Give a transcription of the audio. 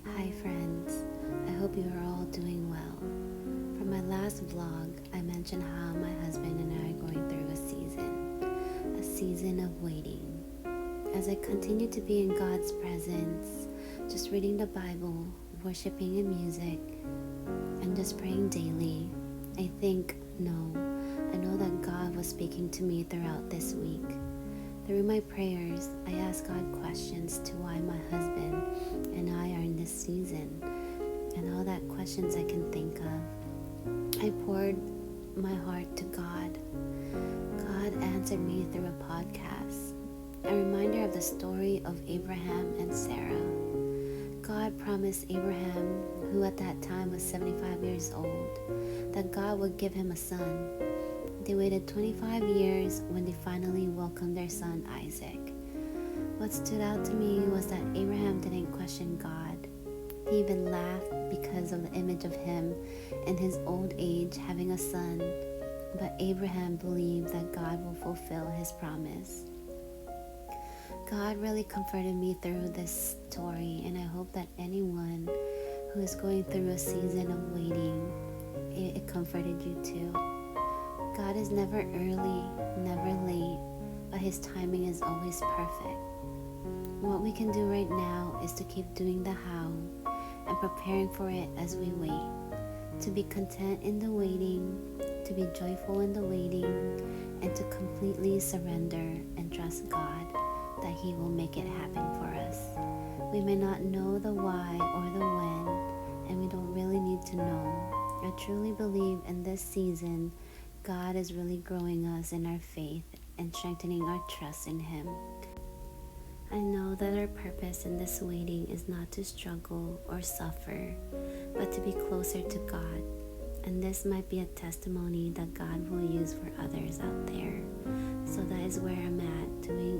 Hi friends, I hope you are all doing well. From my last vlog, I mentioned how my husband and I are going through a season of waiting. As I continue to be in God's presence, just reading the Bible, worshiping in music, and just praying daily, I know that God was speaking to me throughout this week. Through my prayers, I asked God questions to why my husband and I are in this season, and all that questions I can think of. I poured my heart to God. God answered me through a podcast, a reminder of the story of Abraham and Sarah. God promised Abraham, who at that time was 75 years old, that God would give him a son. They waited 25 years when they finally welcomed their son Isaac. What stood out to me was that Abraham didn't question God. He even laughed because of the image of him in his old age having a son. But Abraham believed that God will fulfill his promise. God really comforted me through this story, and I hope that anyone who is going through a season of waiting, it comforted you too. God is never early, never late, but His timing is always perfect. What we can do right now is to keep doing the how and preparing for it as we wait. To be content in the waiting, to be joyful in the waiting, and to completely surrender and trust God that He will make it happen for us. We may not know the why or the when, and we don't really need to know. I truly believe in this season, God is really growing us in our faith and strengthening our trust in Him. I know that our purpose in this waiting is not to struggle or suffer, but to be closer to God. And this might be a testimony that God will use for others out there. So that is where I'm at, doing